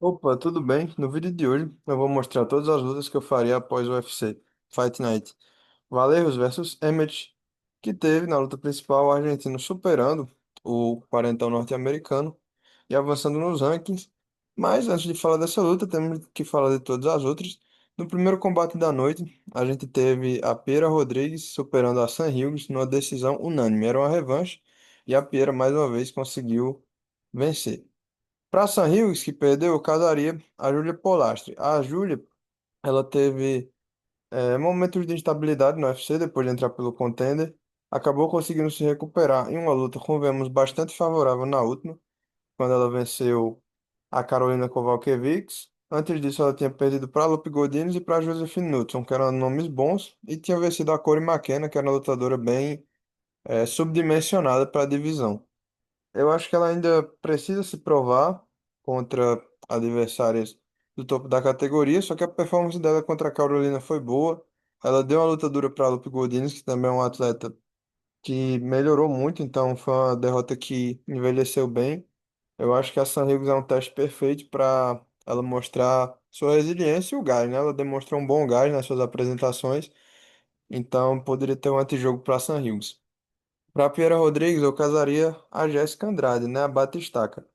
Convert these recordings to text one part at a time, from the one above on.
Opa, tudo bem? No vídeo de hoje eu vou mostrar todas as lutas que eu faria após o UFC Fight Night. Valeros versus Emmett, que teve na luta principal o argentino superando o quarentão norte-americano e avançando nos rankings. Mas antes de falar dessa luta, temos que falar de todas as outras. No primeiro combate da noite, a gente teve a Piera Rodrigues superando a Sam Hughes numa decisão unânime. Era uma revanche e a Piera mais uma vez conseguiu vencer. Para Sam Hughes, que perdeu, eu casaria a Júlia Polastri. A Júlia, ela teve momentos de instabilidade no UFC depois de entrar pelo Contender. Acabou conseguindo se recuperar em uma luta, convenhamos, bastante favorável na última, quando ela venceu a Carolina Kowalkiewicz. Antes disso, ela tinha perdido para Lupe Godinez e para Josephine Knudson, que eram nomes bons, e tinha vencido a Corey McKenna, que era uma lutadora bem subdimensionada para a divisão. Eu acho que ela ainda precisa se provar contra adversárias do topo da categoria, só que a performance dela contra a Carolina foi boa. Ela deu uma luta dura para a Lupe Godinez, que também é um atleta que melhorou muito, então foi uma derrota que envelheceu bem. Eu acho que a San Hughes é um teste perfeito para ela mostrar sua resiliência e o gás, né? Ela demonstrou um bom gás nas suas apresentações, então poderia ter um antijogo para a San Hughes. Para Piera Rodrigues, eu casaria a Jéssica Andrade, né? A Batistaca.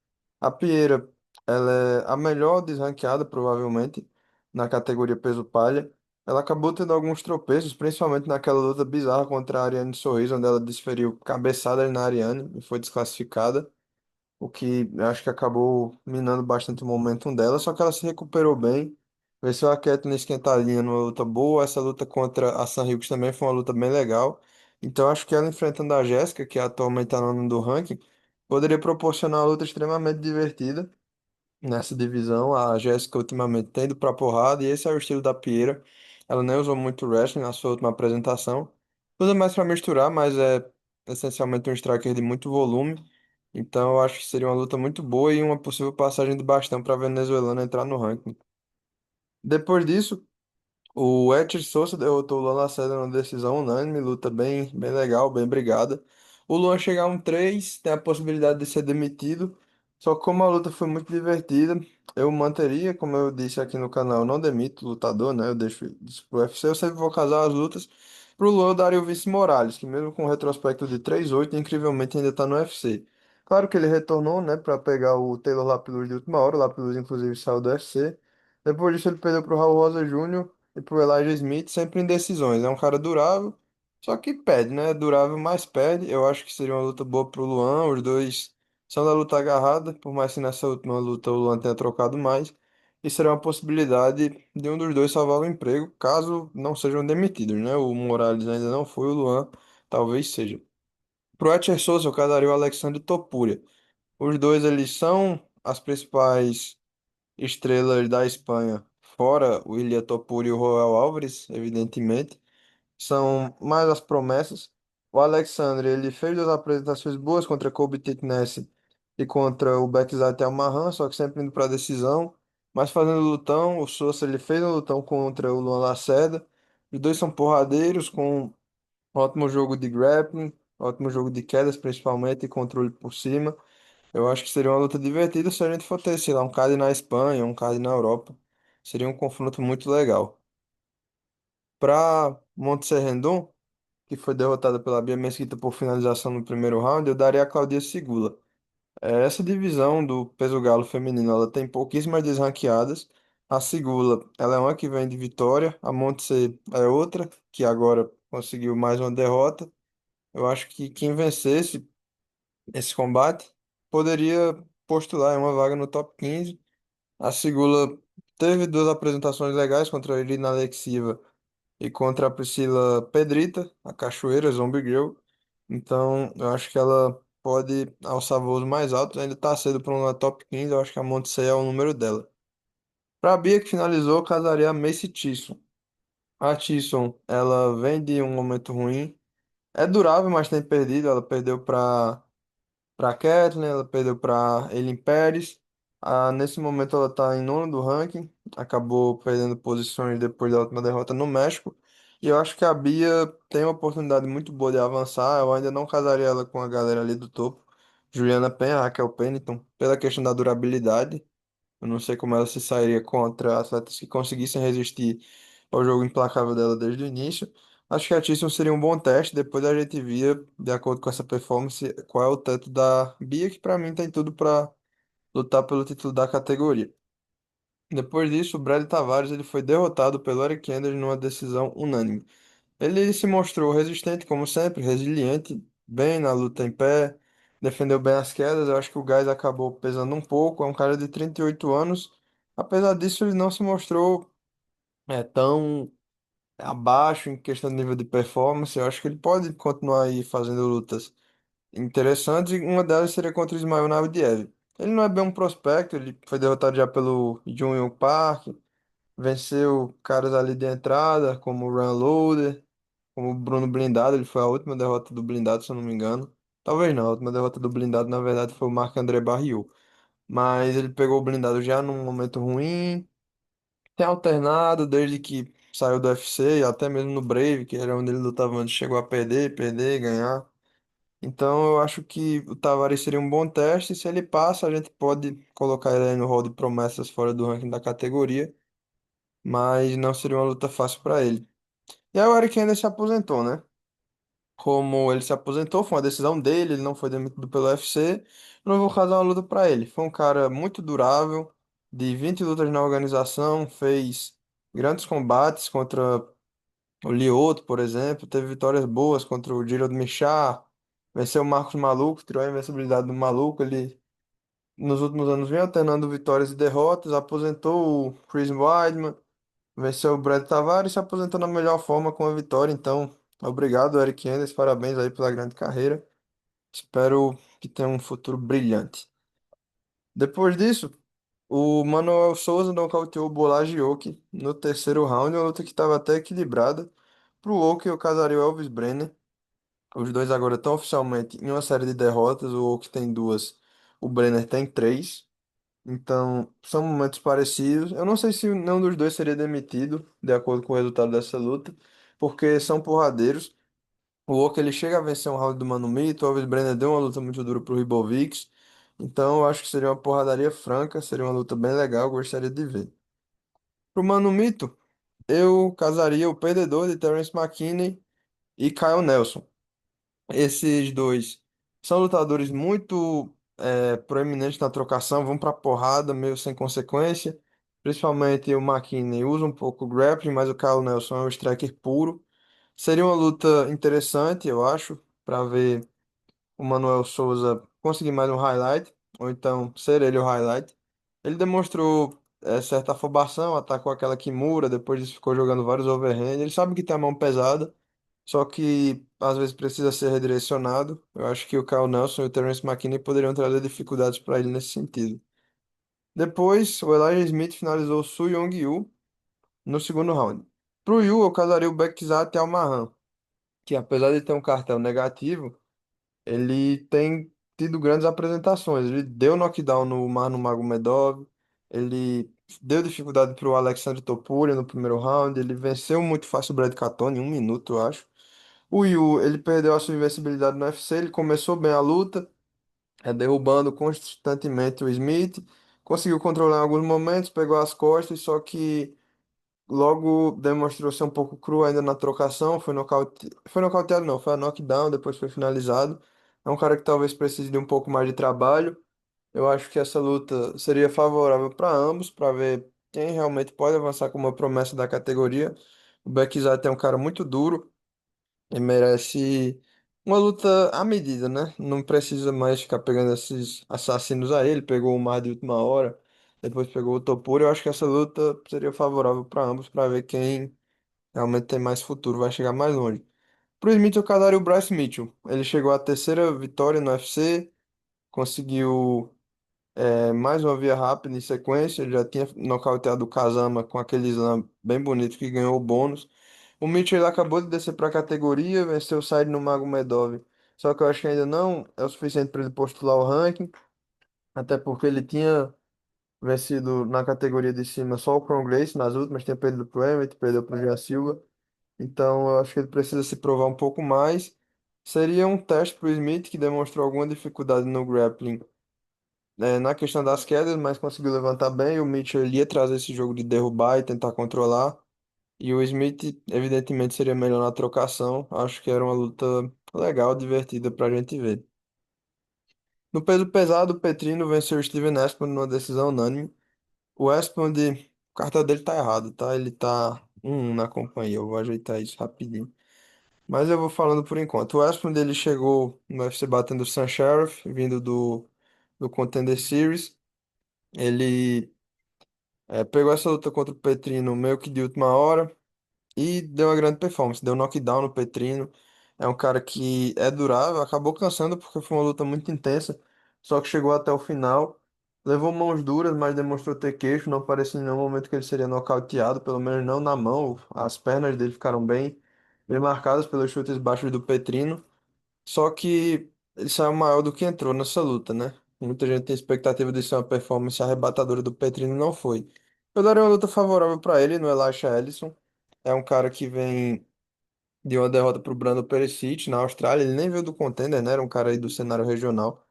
A Piera, ela é a melhor desranqueada, provavelmente, na categoria peso palha. Ela acabou tendo alguns tropeços, principalmente naquela luta bizarra contra a Ariane Sorriso, onde ela desferiu cabeçada ali na Ariane e foi desclassificada, o que eu acho que acabou minando bastante o momentum dela, só que ela se recuperou bem, venceu a Kathleen esquentadinha numa luta boa, essa luta contra a San Hughes também foi uma luta bem legal, então acho que ela enfrentando a Jéssica, que atualmente está no ano do ranking, poderia proporcionar uma luta extremamente divertida nessa divisão. A Jéssica ultimamente tem ido pra porrada e esse é o estilo da Pieira. Ela nem usou muito wrestling na sua última apresentação. Usa mais pra misturar, mas é essencialmente um striker de muito volume. Então eu acho que seria uma luta muito boa e uma possível passagem de bastão para a venezuelana entrar no ranking. Depois disso, o Etcher Souza derrotou o Luan Lacerda numa decisão unânime, luta bem legal, bem brigada. O Luan chegar a um 3 tem a possibilidade de ser demitido, só que como a luta foi muito divertida, eu manteria, como eu disse aqui no canal, eu não demito o lutador, né? Eu deixo isso pro UFC, eu sempre vou casar as lutas. Pro Luan eu daria o Vice Morales, que mesmo com um retrospecto de 3-8 incrivelmente ainda tá no UFC. Claro que ele retornou, né, para pegar o Taylor Lapilus de última hora, o Lapilus inclusive saiu do UFC. Depois disso ele perdeu pro Raul Rosa Júnior e pro Elijah Smith, sempre em decisões. É um cara durável, só que perde, né? É durável, mas perde. Eu acho que seria uma luta boa pro Luan. Os dois são da luta agarrada, por mais que nessa última luta o Luan tenha trocado mais. E será uma possibilidade de um dos dois salvar o emprego, caso não sejam demitidos, né? O Morales ainda não foi, o Luan talvez seja. Pro Etcher Souza, eu casaria o Alexandre Topuria. Os dois, eles são as principais estrelas da Espanha, fora o Ilia Topuria e o Roel Álvares, evidentemente, são mais as promessas. O Alexandre, ele fez duas apresentações boas contra Kobe Titnesse e contra o Bekzat Almarran, só que sempre indo para decisão, mas fazendo lutão. O Sousa, ele fez um lutão contra o Luan Lacerda. Os dois são porradeiros, com ótimo jogo de grappling, ótimo jogo de quedas, principalmente, e controle por cima. Eu acho que seria uma luta divertida se a gente for ter, sei lá, um card na Espanha, um card na Europa. Seria um confronto muito legal. Para Montserrandon, que foi derrotada pela Bia Mesquita por finalização no primeiro round, eu daria a Claudia Segula. Essa divisão do peso galo feminino, ela tem pouquíssimas desranqueadas. A Segula, ela é uma que vem de vitória. A Montse é outra, que agora conseguiu mais uma derrota. Eu acho que quem vencesse esse combate poderia postular em uma vaga no top 15. A Segula teve duas apresentações legais contra a Irina Alexieva e contra a Priscila Pedrita, a Cachoeira Zombie Girl. Então, eu acho que ela pode alçar voos mais altos. Ainda está cedo para uma top 15. Eu acho que a Montsei é o número dela. Para a Bia, que finalizou, eu casaria a Macy Tisson. A Tisson, ela vem de um momento ruim. É durável, mas tem perdido. Ela perdeu para Kathleen, ela perdeu para Eileen Pérez. Nesse momento ela está em nono do ranking, acabou perdendo posições depois da última derrota no México. E eu acho que a Bia tem uma oportunidade muito boa de avançar. Eu ainda não casaria ela com a galera ali do topo, Juliana Penha, Raquel Pennington, pela questão da durabilidade. Eu não sei como ela se sairia contra atletas que conseguissem resistir ao jogo implacável dela desde o início. Acho que a Tisson seria um bom teste, depois a gente via, de acordo com essa performance, qual é o teto da Bia, que pra mim tem tudo pra lutar pelo título da categoria. Depois disso, o Brad Tavares ele foi derrotado pelo Eric Anders numa decisão unânime. Ele se mostrou resistente, como sempre, resiliente, bem na luta em pé, defendeu bem as quedas. Eu acho que o gás acabou pesando um pouco. É um cara de 38 anos. Apesar disso, ele não se mostrou tão abaixo em questão de nível de performance. Eu acho que ele pode continuar aí fazendo lutas interessantes. E uma delas seria contra o Ismael Navidiev. Ele não é bem um prospecto, ele foi derrotado já pelo Jun Yong Park, venceu caras ali de entrada, como o Ryan Loader. Como o Bruno Blindado, ele foi a última derrota do Blindado, se eu não me engano. Talvez não, a última derrota do Blindado, na verdade, foi o Marc-André Barriot. Mas ele pegou o Blindado já num momento ruim. Tem alternado desde que saiu do UFC, até mesmo no Brave, que era onde ele lutava antes, chegou a perder, ganhar. Então eu acho que o Tavares seria um bom teste. Se ele passa, a gente pode colocar ele aí no hall de promessas fora do ranking da categoria. Mas não seria uma luta fácil para ele. E aí o Eric ainda se aposentou, né? Como ele se aposentou, foi uma decisão dele, ele não foi demitido pelo UFC. Eu não vou causar uma luta pra ele. Foi um cara muito durável, de 20 lutas na organização, fez grandes combates contra o Lyoto, por exemplo, teve vitórias boas contra o Giro do Michar, venceu o Marcos Maluco, tirou a invencibilidade do Maluco. Ele, nos últimos anos, vem alternando vitórias e derrotas, aposentou o Chris Weidman, venceu o Brett Tavares e se aposentou na melhor forma com a vitória. Então, obrigado, Eric Enders. Parabéns aí pela grande carreira. Espero que tenha um futuro brilhante. Depois disso, o Manuel Souza nocauteou o Bolage Oki no terceiro round, uma luta que estava até equilibrada. Pro Oki, eu casaria o Elvis Brenner. Os dois agora estão oficialmente em uma série de derrotas. O Oki tem duas, o Brenner tem três. Então, são momentos parecidos. Eu não sei se nenhum dos dois seria demitido, de acordo com o resultado dessa luta, porque são porradeiros. O Oak ele chega a vencer um round do Mano Mito, o Elvis Brenner deu uma luta muito dura pro Ribovics. Então, eu acho que seria uma porradaria franca, seria uma luta bem legal, eu gostaria de ver. Pro Mano Mito, eu casaria o perdedor de Terence McKinney e Kyle Nelson. Esses dois são lutadores muito proeminentes na trocação, vão pra porrada meio sem consequência. Principalmente o McKinney usa um pouco o grappling, mas o Kyle Nelson é um striker puro. Seria uma luta interessante, eu acho, para ver o Manuel Souza conseguir mais um highlight, ou então ser ele o highlight. Ele demonstrou certa afobação, atacou aquela Kimura, depois disso ficou jogando vários overhand. Ele sabe que tem a mão pesada, só que às vezes precisa ser redirecionado. Eu acho que o Kyle Nelson e o Terence McKinney poderiam trazer dificuldades para ele nesse sentido. Depois, o Elijah Smith finalizou o Su Yong Yu no segundo round. Pro Yu, eu casaria o Bekzat Almarran, que apesar de ter um cartel negativo, ele tem tido grandes apresentações. Ele deu knockdown no Mano Magomedov, ele deu dificuldade para o Alexandre Topuria no primeiro round, ele venceu muito fácil o Brad Catone em um minuto, eu acho. O Yu, ele perdeu a sua invencibilidade no UFC, ele começou bem a luta, derrubando constantemente o Smith, conseguiu controlar em alguns momentos, pegou as costas, só que logo demonstrou ser um pouco cru ainda na trocação, foi nocauteado não, foi a knockdown, depois foi finalizado. É um cara que talvez precise de um pouco mais de trabalho. Eu acho que essa luta seria favorável para ambos, para ver quem realmente pode avançar como uma promessa da categoria. O Bekizat é um cara muito duro e merece uma luta à medida, né? Não precisa mais ficar pegando esses assassinos a ele, pegou o Mar de última hora, depois pegou o Topuria. Eu acho que essa luta seria favorável para ambos, para ver quem realmente tem mais futuro, vai chegar mais longe. Pro Smith, eu calaria o Bryce Mitchell. Ele chegou à terceira vitória no UFC, conseguiu mais uma via rápida em sequência. Ele já tinha nocauteado o Kazama com aquele slam bem bonito que ganhou o bônus. O Mitchell ele acabou de descer para a categoria, venceu o side no Magomedov. Só que eu acho que ainda não é o suficiente para ele postular o ranking, até porque ele tinha vencido na categoria de cima só o Kron Gracie nas últimas, tinha perdido pro Emmett, perdeu pro Jean Silva. Então, eu acho que ele precisa se provar um pouco mais. Seria um teste para o Smith, que demonstrou alguma dificuldade no grappling na questão das quedas, mas conseguiu levantar bem. O Mitchell ele ia trazer esse jogo de derrubar e tentar controlar. E o Smith, evidentemente, seria melhor na trocação. Acho que era uma luta legal, divertida pra gente ver. No peso pesado, o Petrino venceu o Steven Espland numa decisão unânime. O Espland, o cartão dele tá errado, tá? Ele tá 1-1 na companhia. Eu vou ajeitar isso rapidinho. Mas eu vou falando por enquanto. O Espland ele chegou no UFC batendo o Sam Sheriff, vindo do Contender Series. Ele pegou essa luta contra o Petrino meio que de última hora e deu uma grande performance. Deu knockdown no Petrino. É um cara que é durável, acabou cansando porque foi uma luta muito intensa, só que chegou até o final. Levou mãos duras, mas demonstrou ter queixo. Não parecia em nenhum momento que ele seria nocauteado, pelo menos não na mão. As pernas dele ficaram bem marcadas pelos chutes baixos do Petrino. Só que ele saiu maior do que entrou nessa luta, né? Muita gente tem expectativa de ser uma performance arrebatadora do Petrino, não foi. Eu daria uma luta favorável para ele no Elisha Ellison. É um cara que vem de uma derrota para o Brandon Perisic na Austrália. Ele nem veio do contender, né? Era um cara aí do cenário regional.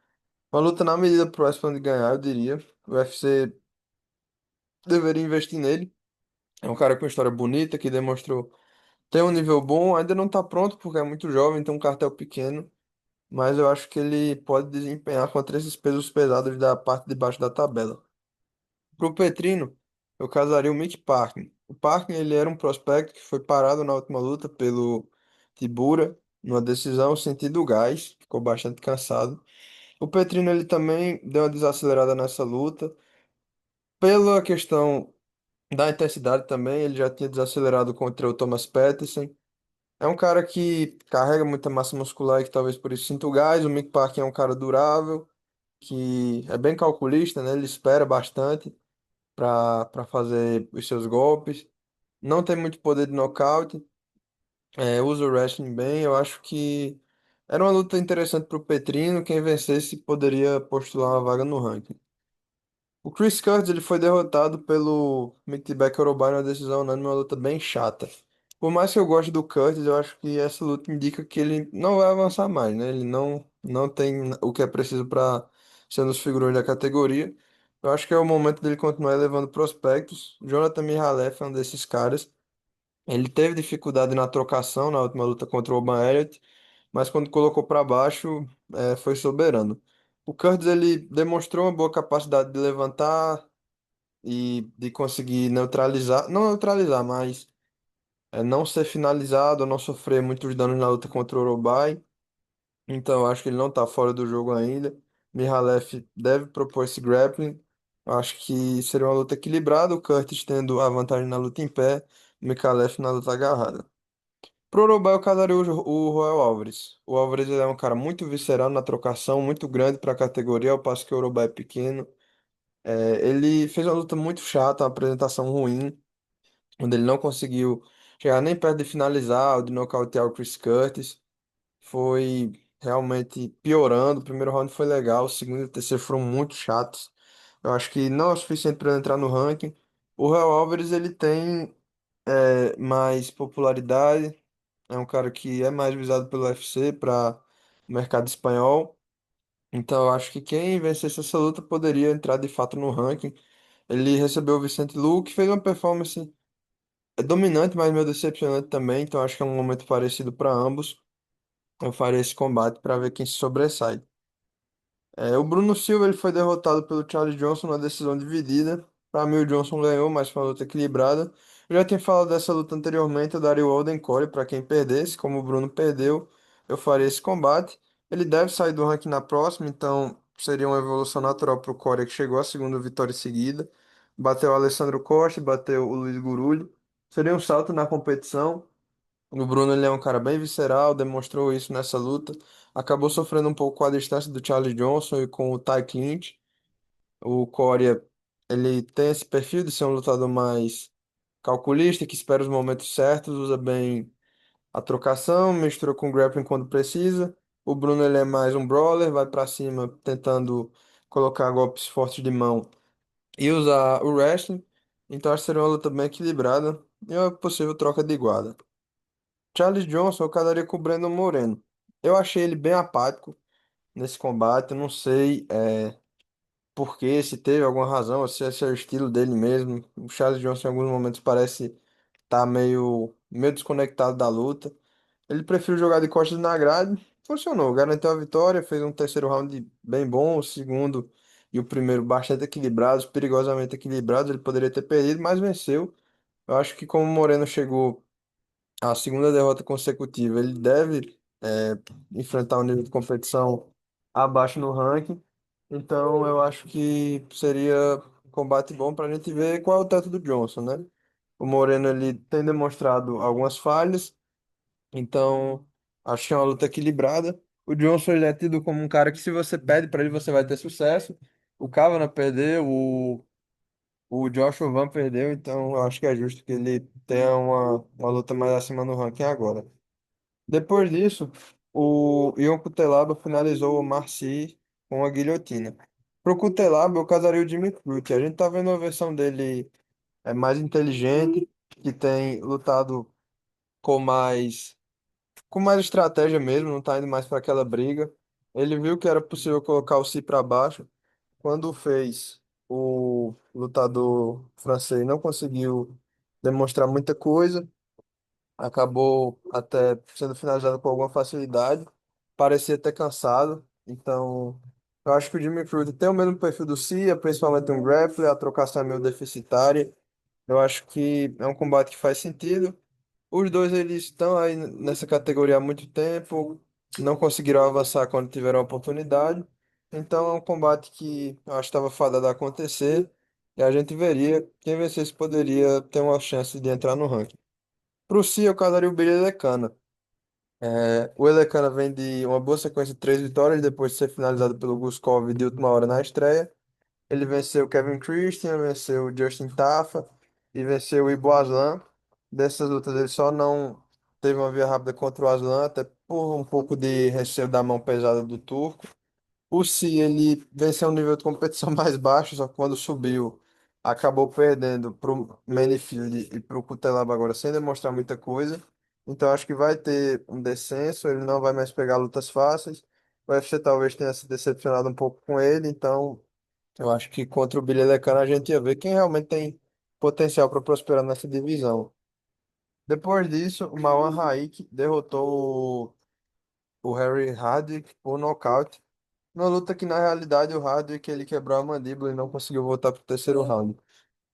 Uma luta na medida pro Wrestling ganhar, eu diria. O UFC deveria investir nele. É um cara com história bonita, que demonstrou ter um nível bom. Ainda não tá pronto porque é muito jovem, tem um cartel pequeno. Mas eu acho que ele pode desempenhar contra esses pesos pesados da parte de baixo da tabela. Pro Petrino, eu casaria o Mick Parkin. O Parkin, ele era um prospecto que foi parado na última luta pelo Tibura, numa decisão sentido gás, ficou bastante cansado. O Petrino, ele também deu uma desacelerada nessa luta. Pela questão da intensidade também, ele já tinha desacelerado contra o Thomas Peterson. É um cara que carrega muita massa muscular e que talvez por isso sinta o gás. O Mick Parkin é um cara durável, que é bem calculista, né? Ele espera bastante para fazer os seus golpes. Não tem muito poder de nocaute, usa o wrestling bem. Eu acho que era uma luta interessante para o Petrino. Quem vencesse poderia postular uma vaga no ranking. O Chris Curtis ele foi derrotado pelo Mick Orobay numa decisão unânime, uma luta bem chata. Por mais que eu goste do Curtis, eu acho que essa luta indica que ele não vai avançar mais, né? Ele não tem o que é preciso para ser um dos figurões da categoria. Eu acho que é o momento dele continuar levando prospectos. Jonathan Mihalef é um desses caras. Ele teve dificuldade na trocação na última luta contra o Oban Elliott, mas quando colocou para baixo, foi soberano. O Curtis ele demonstrou uma boa capacidade de levantar e de conseguir neutralizar, não neutralizar, mas não ser finalizado, não sofrer muitos danos na luta contra o Urubai. Então, eu acho que ele não está fora do jogo ainda. Mihalef deve propor esse grappling. Eu acho que seria uma luta equilibrada, o Curtis tendo a vantagem na luta em pé, o Mihalef na luta agarrada. Pro Urubai eu calaria o Royal Álvares. O Álvares ele é um cara muito visceral na trocação, muito grande para a categoria, ao passo que o Urubai é pequeno. Ele fez uma luta muito chata, uma apresentação ruim, onde ele não conseguiu chegar nem perto de finalizar ou de nocautear o Chris Curtis. Foi realmente piorando. O primeiro round foi legal, o segundo e o terceiro foram muito chatos. Eu acho que não é o suficiente para ele entrar no ranking. O Royal Álvares ele tem mais popularidade, é um cara que é mais visado pelo UFC para o mercado espanhol. Então eu acho que quem vencesse essa luta poderia entrar de fato no ranking. Ele recebeu o Vicente Luque, fez uma performance dominante, mas meio decepcionante também. Então acho que é um momento parecido para ambos. Eu faria esse combate para ver quem se sobressai. O Bruno Silva ele foi derrotado pelo Charles Johnson na decisão dividida. Para mim, o Johnson ganhou, mas foi uma luta equilibrada. Eu já tinha falado dessa luta anteriormente, eu daria o Alden Corey para quem perdesse. Como o Bruno perdeu, eu faria esse combate. Ele deve sair do ranking na próxima, então seria uma evolução natural para o Corey, que chegou à segunda vitória seguida. Bateu o Alessandro Costa, bateu o Luiz Gurulho. Seria um salto na competição. O Bruno ele é um cara bem visceral, demonstrou isso nessa luta. Acabou sofrendo um pouco com a distância do Charlie Johnson e com o Ty Clint. O Coria, ele tem esse perfil de ser um lutador mais calculista, que espera os momentos certos, usa bem a trocação, mistura com grappling quando precisa. O Bruno ele é mais um brawler, vai pra cima tentando colocar golpes fortes de mão e usar o wrestling. Então acho que seria uma luta bem equilibrada e uma possível troca de guarda. Charles Johnson eu casaria com o Brandon Moreno. Eu achei ele bem apático nesse combate. Eu não sei. porquê, se teve alguma razão, ou se esse é o estilo dele mesmo. O Charles Johnson, em alguns momentos, parece estar meio desconectado da luta. Ele preferiu jogar de costas na grade. Funcionou, garantiu a vitória, fez um terceiro round bem bom, o segundo e o primeiro bastante equilibrados, perigosamente equilibrados. Ele poderia ter perdido, mas venceu. Eu acho que como o Moreno chegou à segunda derrota consecutiva, ele deve enfrentar um nível de competição abaixo no ranking. Então eu acho que seria um combate bom para a gente ver qual é o teto do Johnson, né? O Moreno ele tem demonstrado algumas falhas, então acho que é uma luta equilibrada. O Johnson ele é tido como um cara que se você pede para ele você vai ter sucesso. O Kavanagh perdeu, o Joshua Van perdeu, então eu acho que é justo que ele tenha uma luta mais acima no ranking agora. Depois disso, o Ion Cutelaba finalizou o Marci com a guilhotina. Pro Cutelaba, eu casaria o Jimmy Crute. A gente tá vendo uma versão dele mais inteligente, que tem lutado com mais, com mais estratégia mesmo, não tá indo mais para aquela briga. Ele viu que era possível colocar o Si para baixo. Quando fez, o lutador francês não conseguiu demonstrar muita coisa, acabou até sendo finalizado com alguma facilidade, parecia ter cansado, então eu acho que o Jimmy Crute tem o mesmo perfil do Cia, principalmente um grappler, a trocação é meio deficitária, eu acho que é um combate que faz sentido. Os dois eles estão aí nessa categoria há muito tempo, não conseguiram avançar quando tiveram a oportunidade. Então é um combate que eu acho que estava fadado a acontecer e a gente veria quem vencesse poderia ter uma chance de entrar no ranking. Pro si, eu casaria o Billy Elecana. O Elecana vem de uma boa sequência de três vitórias depois de ser finalizado pelo Guskov de última hora na estreia. Ele venceu Kevin Christian, venceu Justin Tafa e venceu o Ibo Aslan. Dessas lutas ele só não teve uma via rápida contra o Aslan, até por um pouco de receio da mão pesada do turco. O Si, ele venceu um nível de competição mais baixo, só que quando subiu, acabou perdendo pro Manifield e pro Cutelaba agora, sem demonstrar muita coisa. Então acho que vai ter um descenso, ele não vai mais pegar lutas fáceis. O UFC talvez tenha se decepcionado um pouco com ele, então eu acho que contra o Billy Lecana a gente ia ver quem realmente tem potencial para prosperar nessa divisão. Depois disso, o Marwan Raik derrotou o Harry Hardwick por nocaute. Uma luta que na realidade o Hardwick ele quebrou a mandíbula e não conseguiu voltar para o terceiro round.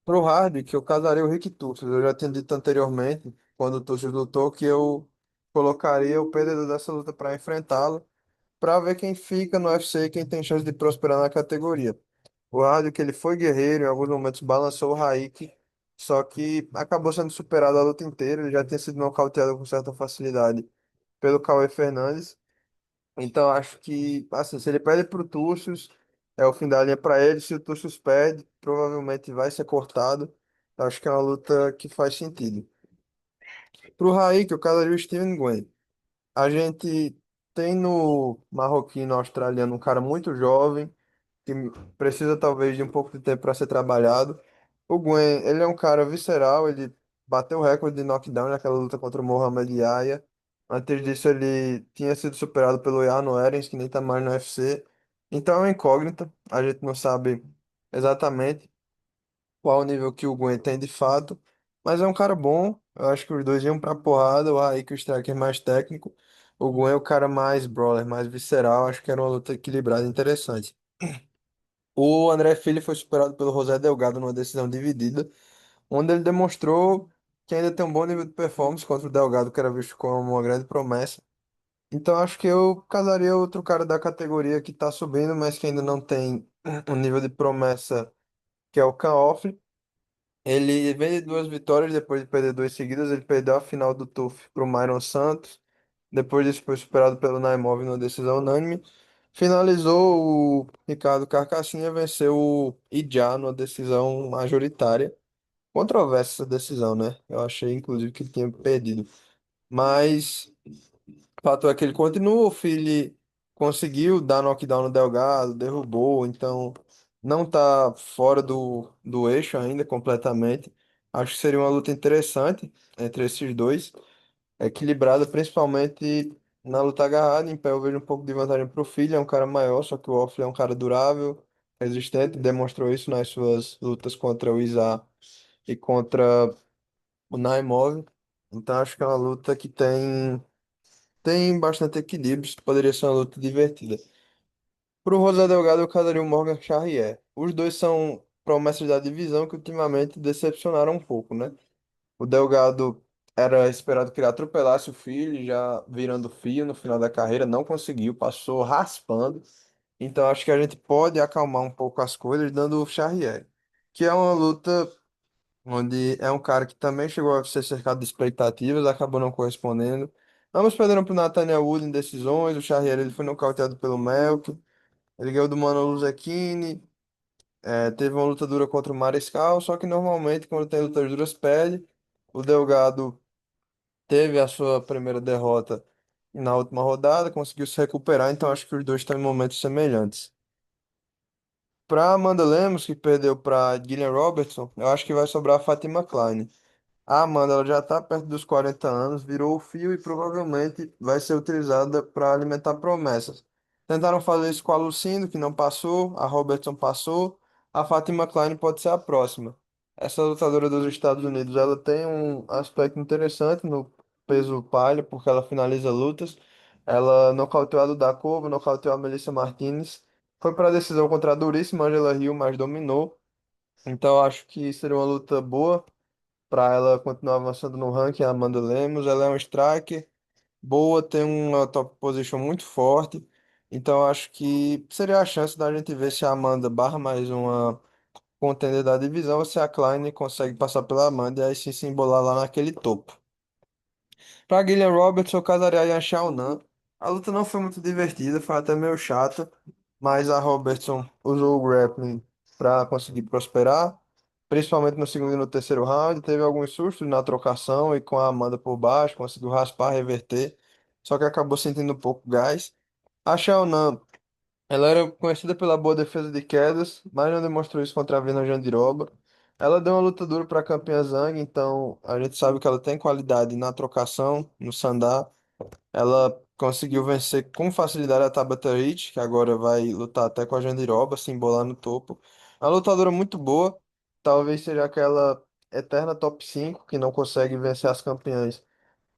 Pro Hardwick eu casaria o Rick Turcios. Eu já tinha dito anteriormente, quando o Turcios lutou, que eu colocaria o perdedor dessa luta para enfrentá-lo, para ver quem fica no UFC e quem tem chance de prosperar na categoria. O Hardwick ele foi guerreiro, em alguns momentos balançou o Raik, só que acabou sendo superado a luta inteira. Ele já tinha sido nocauteado com certa facilidade pelo Cauê Fernandes. Então, acho que, assim, se ele perde pro Túcios, é o fim da linha para ele. Se o Túcios perde, provavelmente vai ser cortado. Acho que é uma luta que faz sentido. Pro Raik, eu casaria o Steven Gwen. A gente tem no marroquino australiano um cara muito jovem, que precisa talvez de um pouco de tempo para ser trabalhado. O Gwen, ele é um cara visceral, ele bateu o recorde de knockdown naquela luta contra o Mohamed Yahya. Antes disso, ele tinha sido superado pelo Jarno Erens, que nem tá mais no UFC. Então é uma incógnita, a gente não sabe exatamente qual o nível que o Gwen tem de fato, mas é um cara bom. Eu acho que os dois iam pra porrada, o Raik, o Striker mais técnico. O Gwen é o cara mais brawler, mais visceral. Acho que era uma luta equilibrada e interessante. O André Fili foi superado pelo José Delgado numa decisão dividida, onde ele demonstrou que ainda tem um bom nível de performance contra o Delgado, que era visto como uma grande promessa. Então acho que eu casaria outro cara da categoria que tá subindo, mas que ainda não tem um nível de promessa, que é o Can Offley. Ele vem de duas vitórias depois de perder duas seguidas. Ele perdeu a final do TUF para o Myron Santos. Depois disso foi superado pelo Naimov numa decisão unânime. Finalizou o Ricardo Carcassinha, venceu o Ijá numa decisão majoritária. Controversa essa decisão, né? Eu achei, inclusive, que ele tinha perdido. Mas o fato é que ele continua, o Fili conseguiu dar knockdown no Delgado, derrubou, então não tá fora do eixo ainda completamente. Acho que seria uma luta interessante entre esses dois, equilibrada principalmente na luta agarrada. Em pé eu vejo um pouco de vantagem pro Fili, é um cara maior, só que o Offley é um cara durável, resistente, demonstrou isso nas suas lutas contra o Isaac e contra o Naimov. Então acho que é uma luta que tem bastante equilíbrio, poderia ser uma luta divertida. Pro Rosa Delgado eu casaria o Morgan Charrier. Os dois são promessas da divisão que ultimamente decepcionaram um pouco, né? O Delgado era esperado que ele atropelasse o filho, já virando fio no final da carreira, não conseguiu, passou raspando. Então acho que a gente pode acalmar um pouco as coisas dando o Charrier, que é uma luta onde é um cara que também chegou a ser cercado de expectativas, acabou não correspondendo. Ambos perderam para o Nathaniel Wood em decisões, o Charrier ele foi nocauteado pelo Melk, ele ganhou do Mano Luzekini, teve uma luta dura contra o Mariscal, só que normalmente quando tem lutas duras perde. O Delgado teve a sua primeira derrota na última rodada, conseguiu se recuperar, então acho que os dois estão em momentos semelhantes. Para Amanda Lemos, que perdeu para Gillian Robertson, eu acho que vai sobrar a Fatima Klein. A Amanda ela já está perto dos 40 anos, virou o fio e provavelmente vai ser utilizada para alimentar promessas. Tentaram fazer isso com a Lucindo, que não passou, a Robertson passou, a Fatima Klein pode ser a próxima. Essa lutadora dos Estados Unidos, ela tem um aspecto interessante no peso palha, porque ela finaliza lutas. Ela nocauteou a Ludakova, nocauteou a Melissa Martinez. Foi para a decisão contra a duríssima Angela Hill, mas dominou. Então eu acho que seria uma luta boa para ela continuar avançando no ranking, a Amanda Lemos. Ela é um striker boa, tem uma top position muito forte. Então acho que seria a chance da gente ver se a Amanda barra mais uma contender da divisão ou se a Klein consegue passar pela Amanda e aí sim se embolar lá naquele topo. Para Gillian Roberts, eu casaria a Yan Xiaonan. A luta não foi muito divertida, foi até meio chata, mas a Robertson usou o grappling para conseguir prosperar, principalmente no segundo e no terceiro round. Teve alguns sustos na trocação e com a Amanda por baixo, conseguiu raspar, reverter, só que acabou sentindo um pouco gás. A Xiaonan, ela era conhecida pela boa defesa de quedas, mas não demonstrou isso contra a Virna Jandiroba. Ela deu uma luta dura para a campeã Zhang, então a gente sabe que ela tem qualidade na trocação, no sandá. Ela conseguiu vencer com facilidade a Tabata Rich, que agora vai lutar até com a Jandiroba, se embolar no topo. É uma lutadora muito boa, talvez seja aquela eterna top 5 que não consegue vencer as campeãs,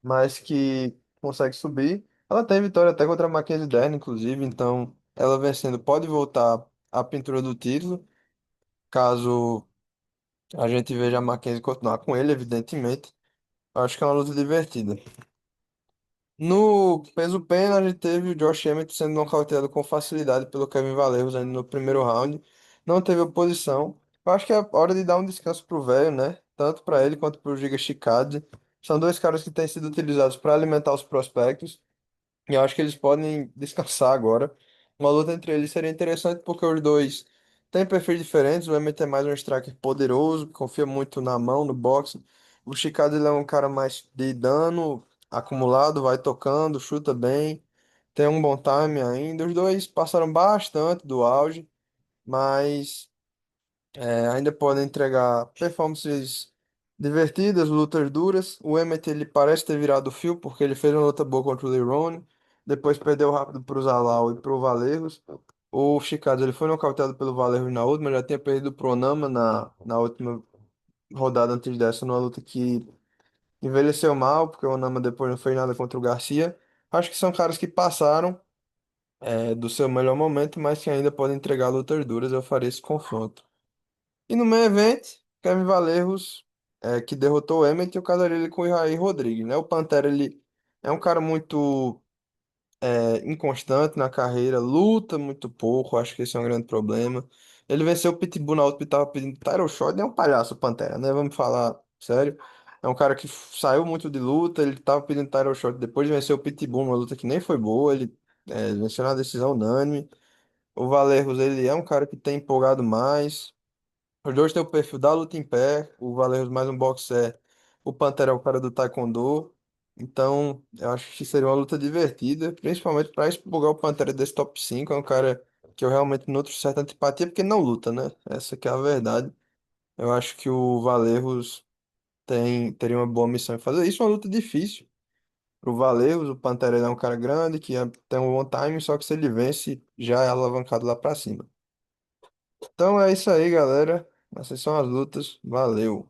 mas que consegue subir. Ela tem vitória até contra a Mackenzie Dern, inclusive, então ela vencendo pode voltar à pintura do título, caso a gente veja a Mackenzie continuar com ele, evidentemente. Acho que é uma luta divertida. No peso pena, a gente teve o Josh Emmett sendo nocauteado com facilidade pelo Kevin Valerius ainda no primeiro round. Não teve oposição. Eu acho que é hora de dar um descanso pro velho, né? Tanto para ele quanto pro Giga Chikadze. São dois caras que têm sido utilizados para alimentar os prospectos. E eu acho que eles podem descansar agora. Uma luta entre eles seria interessante porque os dois têm perfis diferentes. O Emmett é mais um striker poderoso, que confia muito na mão, no boxe. O Chicado ele é um cara mais de dano acumulado, vai tocando, chuta bem, tem um bom time ainda. Os dois passaram bastante do auge, mas ainda podem entregar performances divertidas, lutas duras. O Emmett ele parece ter virado o fio porque ele fez uma luta boa contra o Lerone, depois perdeu rápido para o Zalal e para o Valerros. O Chikadze ele foi nocauteado pelo Valerros na última, já tinha perdido para o Onama na última rodada antes dessa, numa luta que envelheceu mal, porque o Onama depois não fez nada contra o Garcia. Acho que são caras que passaram do seu melhor momento, mas que ainda podem entregar lutas duras. Eu faria esse confronto. E no main event, Kevin Vallerros, que derrotou o Emmett, e eu casaria ele com o Jair Rodrigues, né? O Pantera, ele é um cara muito inconstante na carreira, luta muito pouco, acho que esse é um grande problema. Ele venceu o Pitbull na outra e tava pedindo title shot, é um palhaço o Pantera, né? Vamos falar sério. É um cara que saiu muito de luta, ele tava pedindo title shot depois de vencer o Pitbull, uma luta que nem foi boa, ele venceu na decisão unânime. O Vallerros, ele é um cara que tem empolgado mais. Os dois têm o perfil da luta em pé, o Valerros mais um boxer, o Pantera é o cara do Taekwondo. Então, eu acho que seria uma luta divertida, principalmente para expurgar o Pantera desse top 5. É um cara que eu realmente nutro certa antipatia, porque não luta, né? Essa que é a verdade. Eu acho que o Valerros teria uma boa missão em fazer isso. É uma luta difícil pro Valerros. O Pantera ele é um cara grande, que tem um bom time, só que se ele vence, já é alavancado lá para cima. Então é isso aí, galera. Essas são as lutas. Valeu.